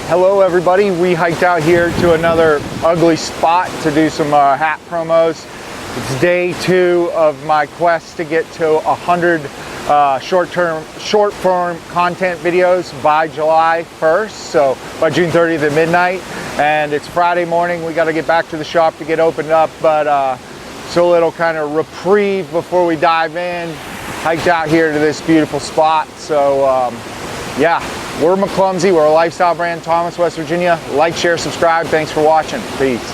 Hello everybody, we hiked out here to another ugly spot to do some hat promos. It's day 2 of my quest to get to 100 short form content videos by July 1st, so by June 30th at midnight. And it's Friday morning, we got to get back to the shop to get opened up, but so a little kind of reprieve before we dive in. Hiked out here to this beautiful spot, so yeah, we're McClumsy, we're a lifestyle brand, Thomas, West Virginia. Like, share, subscribe. Thanks for watching. Peace.